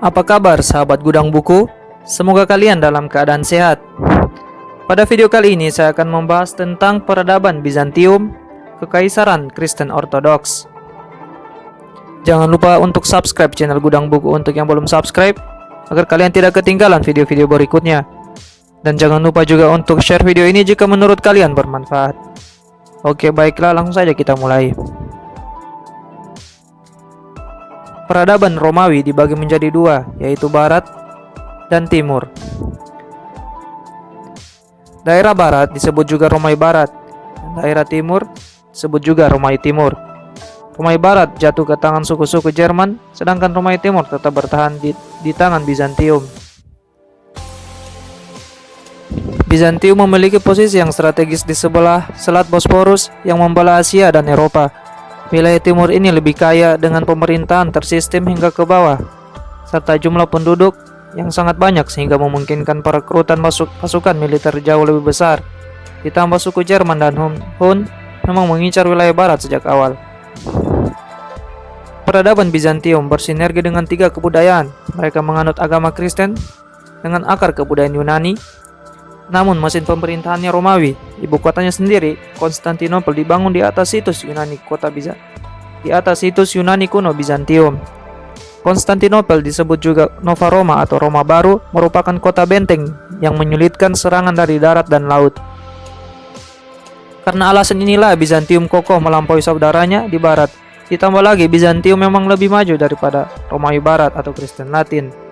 Apa kabar sahabat gudang buku? Semoga kalian dalam keadaan sehat. Pada video kali ini saya akan membahas tentang peradaban Bizantium, Kekaisaran Kristen Ortodoks. Jangan lupa untuk subscribe channel Gudang Buku untuk yang belum subscribe, agar kalian tidak ketinggalan video-video berikutnya. Dan jangan lupa juga untuk share video ini jika menurut kalian bermanfaat. Oke, baiklah, langsung saja kita mulai. Peradaban Romawi dibagi menjadi dua, yaitu Barat dan Timur. Daerah Barat disebut juga Romawi Barat, dan daerah Timur disebut juga Romawi Timur. Romawi Barat jatuh ke tangan suku-suku Jerman, sedangkan Romawi Timur tetap bertahan di tangan Bizantium. Bizantium memiliki posisi yang strategis di sebelah Selat Bosporus yang membelah Asia dan Eropa. Wilayah timur ini lebih kaya dengan pemerintahan tersistem hingga ke bawah, serta jumlah penduduk yang sangat banyak sehingga memungkinkan perekrutan pasukan militer jauh lebih besar. Ditambah suku Jerman dan Hun memang mengincar wilayah barat sejak awal. Peradaban Bizantium bersinergi dengan tiga kebudayaan. Mereka menganut agama Kristen dengan akar kebudayaan Yunani, namun mesin pemerintahannya Romawi. Ibu kotanya sendiri, Konstantinopel, dibangun di atas situs Yunani kuno Bizantium. Konstantinopel disebut juga Nova Roma atau Roma Baru, merupakan kota benteng yang menyulitkan serangan dari darat dan laut. Karena alasan inilah Bizantium kokoh melampaui saudaranya di barat. Ditambah lagi Bizantium memang lebih maju daripada Romawi Barat atau Kristen Latin.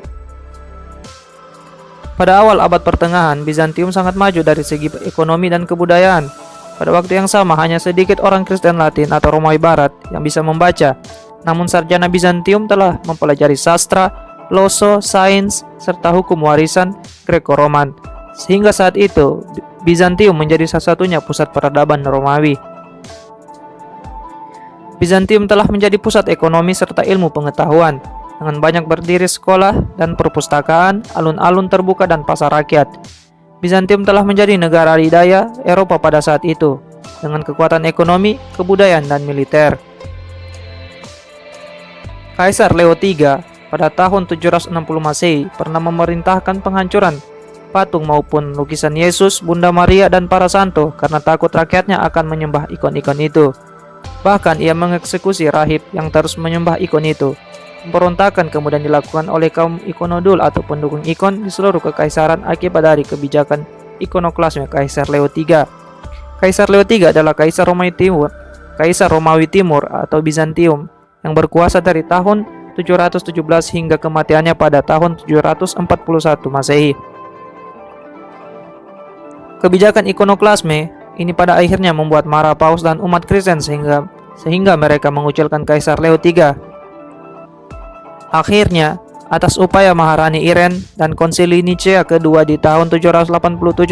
Pada awal abad pertengahan, Bizantium sangat maju dari segi ekonomi dan kebudayaan. Pada waktu yang sama, hanya sedikit orang Kristen Latin atau Romawi Barat yang bisa membaca. Namun sarjana Bizantium telah mempelajari sastra, loso, sains, serta hukum warisan Greko-Roman. Sehingga saat itu, Bizantium menjadi salah satunya pusat peradaban Romawi. Bizantium telah menjadi pusat ekonomi serta ilmu pengetahuan, dengan banyak berdiri sekolah dan perpustakaan, alun-alun terbuka dan pasar rakyat. Bizantium telah menjadi negara adidaya Eropa pada saat itu, dengan kekuatan ekonomi, kebudayaan, dan militer. Kaisar Leo III pada tahun 760 Masehi pernah memerintahkan penghancuran patung maupun lukisan Yesus, Bunda Maria, dan para santo karena takut rakyatnya akan menyembah ikon-ikon itu. Bahkan ia mengeksekusi rahib yang terus menyembah ikon itu. Pemberontakan kemudian dilakukan oleh kaum ikonodul atau pendukung ikon di seluruh kekaisaran akibat dari kebijakan ikonoklasme Kaisar Leo III. Kaisar Leo III adalah Kaisar Romawi Timur atau Bizantium yang berkuasa dari tahun 717 hingga kematiannya pada tahun 741 Masehi. Kebijakan ikonoklasme ini pada akhirnya membuat marah Paus dan umat Kristen sehingga mereka mengucilkan Kaisar Leo III. Akhirnya, atas upaya Maharani Irene dan Konsili Nicea kedua di tahun 787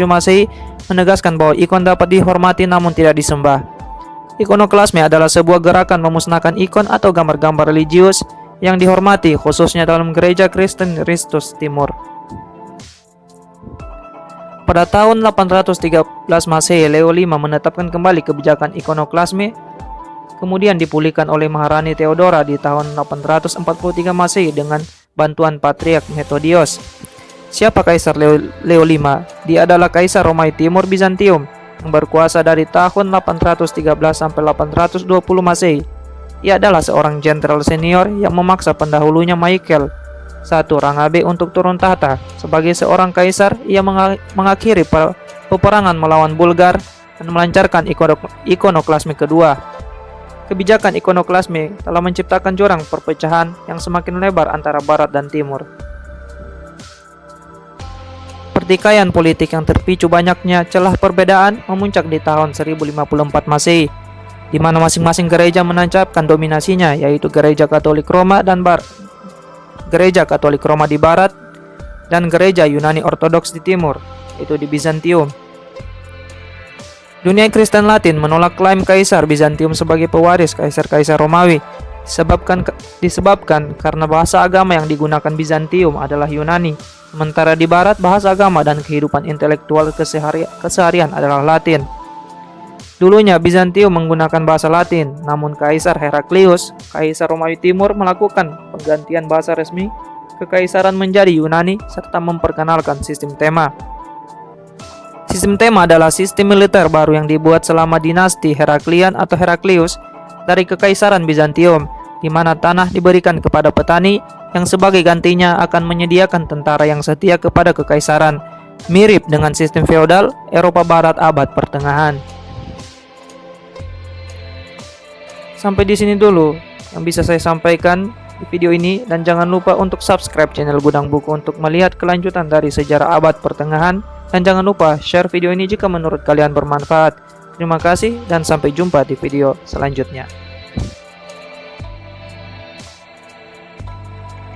Masehi menegaskan bahwa ikon dapat dihormati namun tidak disembah. Ikonoklasme adalah sebuah gerakan memusnahkan ikon atau gambar-gambar religius yang dihormati khususnya dalam gereja Kristen Ristus Timur. Pada tahun 813 Masehi, Leo V menetapkan kembali kebijakan ikonoklasme, kemudian dipulihkan oleh Maharani Theodora di tahun 843 Masehi dengan bantuan Patriark Methodios. Siapa Kaisar Leo V? Dia adalah Kaisar Romawi Timur Bizantium yang berkuasa dari tahun 813 sampai 820 Masehi. Ia adalah seorang jenderal senior yang memaksa pendahulunya Michael I Rangabe untuk turun tahta. Sebagai seorang kaisar, ia mengakhiri peperangan melawan Bulgar dan melancarkan ikonoklasme kedua. Kebijakan ikonoklasme telah menciptakan jurang perpecahan yang semakin lebar antara Barat dan Timur. Pertikaian politik yang terpicu banyaknya celah perbedaan memuncak di tahun 1054 Masehi, di mana masing-masing gereja menancapkan dominasinya, yaitu Gereja Katolik Roma Gereja Katolik Roma di Barat dan Gereja Yunani Ortodoks di Timur, yaitu di Bizantium. Dunia Kristen Latin menolak klaim Kaisar Bizantium sebagai pewaris Kaisar-Kaisar Romawi disebabkan karena bahasa agama yang digunakan Bizantium adalah Yunani, sementara di Barat bahasa agama dan kehidupan intelektual keseharian adalah Latin. Dulunya Bizantium menggunakan bahasa Latin, namun Kaisar Heraklius, Kaisar Romawi Timur, melakukan penggantian bahasa resmi kekaisaran menjadi Yunani serta memperkenalkan sistem tema. Sistem tema adalah sistem militer baru yang dibuat selama dinasti Heraklian atau Heraklius dari kekaisaran Bizantium, di mana tanah diberikan kepada petani yang sebagai gantinya akan menyediakan tentara yang setia kepada kekaisaran, mirip dengan sistem feodal Eropa Barat abad pertengahan. Sampai di sini dulu yang bisa saya sampaikan di video ini, dan jangan lupa untuk subscribe channel Gudang Buku untuk melihat kelanjutan dari sejarah abad pertengahan, dan jangan lupa share video ini jika menurut kalian bermanfaat. Terima kasih dan sampai jumpa di video selanjutnya.